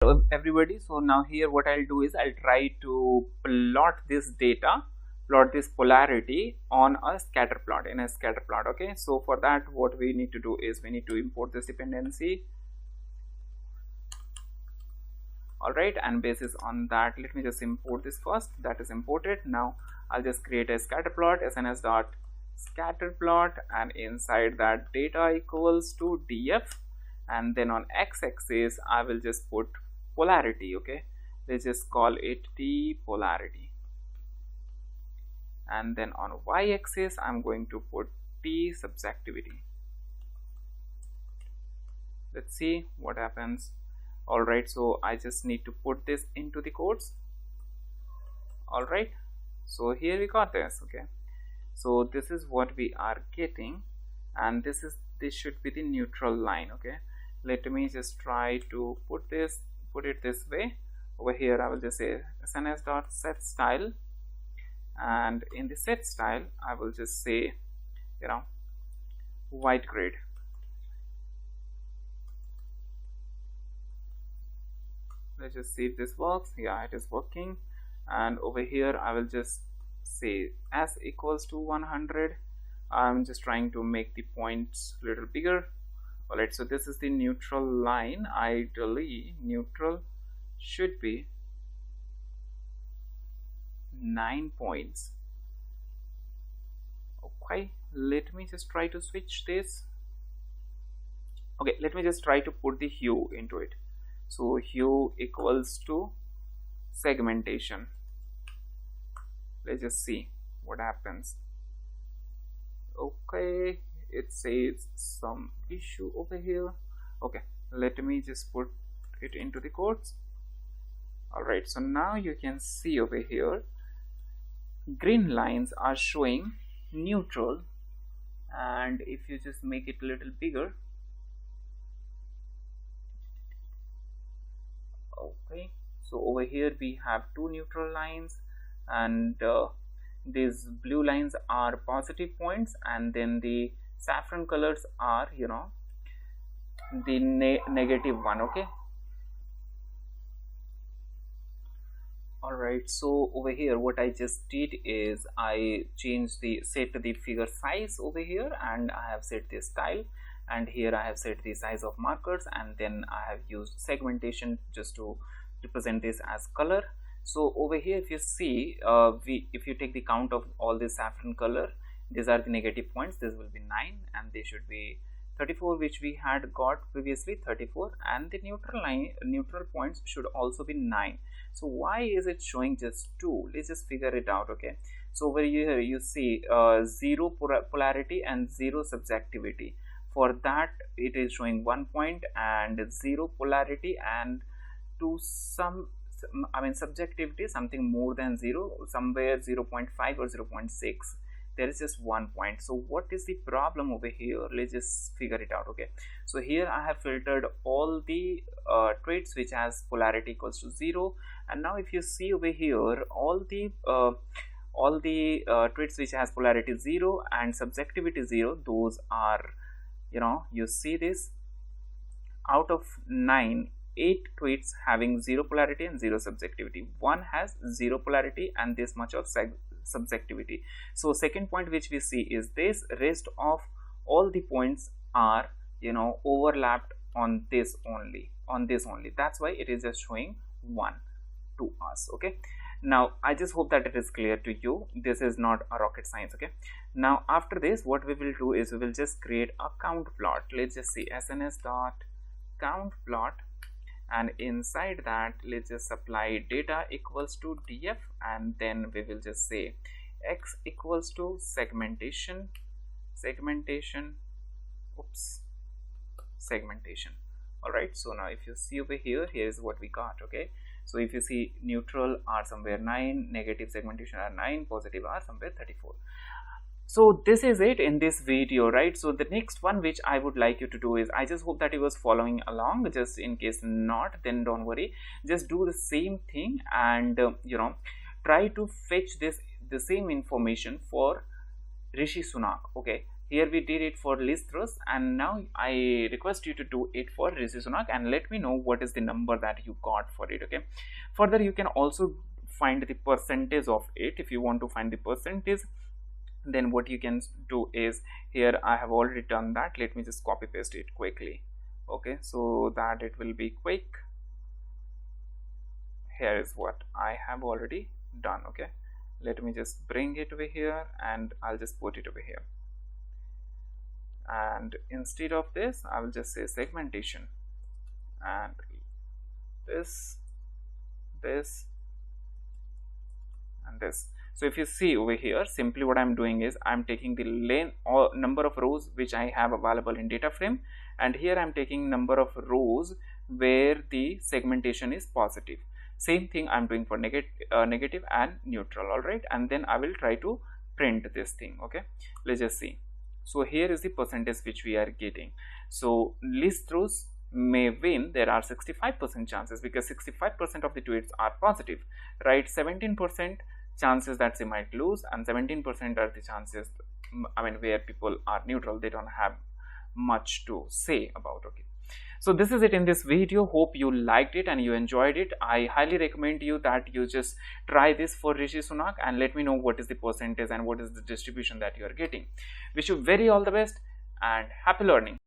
Hello everybody. So now here what I'll do is I'll try to plot this data, plot this polarity on a scatter plot, in a scatter plot. Okay, so for that what we need to do is we need to import this dependency. Alright, and basis on that, let me just import this first. That is imported. Now I'll just create a scatter plot, sns dot scatter plot, and inside that data equals to df, and then on x-axis I will just put polarity. Okay, let's just call it T polarity, and then on y-axis I'm going to put T subjectivity. Let's see what happens. Alright, so I just need to put this into the codes. Alright, so here we got this. Okay, so this is what we are getting, and this should be the neutral line. Okay, let me just try to put it this way. Over here I will just say sns dot set style, and in the set style I will just say, white grid. Let's just see if this works. Yeah, it is working. And over here I will just say s equals to 100. I'm just trying to make the points a little bigger. Alright, so this is the neutral line. Ideally neutral should be 9 points. Okay, let me just try to switch this. Okay, let me just try to put the hue into it. So hue equals to segmentation. Let's just see what happens. Okay, it says some issue over here. Okay, let me just put it into the codes. Alright, so now you can see over here green lines are showing neutral, and if you just make it a little bigger, okay, so over here we have two neutral lines, and these blue lines are positive points, and then the saffron colors are the negative one. Okay, alright, so over here what I just did is I changed the set the figure size over here, and I have set the style, and here I have set the size of markers, and then I have used segmentation just to represent this as color. So over here if you see, if you take the count of all the saffron color, these are the negative points. This will be 9, and they should be 34, which we had got previously 34, and the neutral points should also be 9. So why is it showing just 2? Let's just figure it out. Okay, so over here you see 0 polarity and 0 subjectivity. For that it is showing 1 point, and 0 polarity, and to subjectivity something more than 0, somewhere 0.5 or 0.6. there is just 1 point. So what is the problem over here? Let's just figure it out. Okay, so here I have filtered all the traits which has polarity equals to 0, and now if you see over here all the traits which has polarity 0 and subjectivity 0, those are, you see this, out of 9, 8 traits having 0 polarity and 0 subjectivity, one has 0 polarity and this much of subjectivity. So second point which we see is this, rest of all the points are overlapped on this only, that's why it is just showing 1 to us. Okay, now I just hope that it is clear to you. This is not a rocket science. Okay, now after this what we will do is we will just create a count plot. Let's just see sns dot count plot, and inside that let's just apply data equals to df, and then we will just say x equals to segmentation. Alright, so now if you see over here, here is what we got. Okay, so if you see neutral are somewhere 9, negative segmentation are 9, positive are somewhere 34. So this is it in this video, right? So the next one which I would like you to do is, I just hope that you was following along. Just in case not, then don't worry, just do the same thing, and try to fetch the same information for Rishi Sunak. Okay, Here we did it for Liz Truss, and now I request you to do it for Rishi Sunak and let me know what is the number that you got for it. Okay, further you can also find the percentage of it. If you want to find the percentage, then what you can do is, here I have already done that. Let me just copy paste it quickly, okay, so that it will be quick. Here is what I have already done. Okay, let me just bring it over here and I'll just put it over here, and instead of this I will just say segmentation, and this and this. So if you see over here, simply what I'm doing is I'm taking the length or number of rows which I have available in data frame, and here I'm taking number of rows where the segmentation is positive. Same thing I'm doing for negative and neutral. All right, and then I will try to print this thing. Okay, let's just see. So here is the percentage which we are getting. So Liz Truss may win. There are 65% chances because 65% of the tweets are positive, right? 17% chances that she might lose, and 17% are the chances, I mean, where people are neutral, they don't have much to say about. Okay, so this is it in this video. Hope you liked it and you enjoyed it. I highly recommend you that you just try this for Rishi Sunak and let me know what is the percentage and what is the distribution that you are getting. Wish you very all the best and happy learning.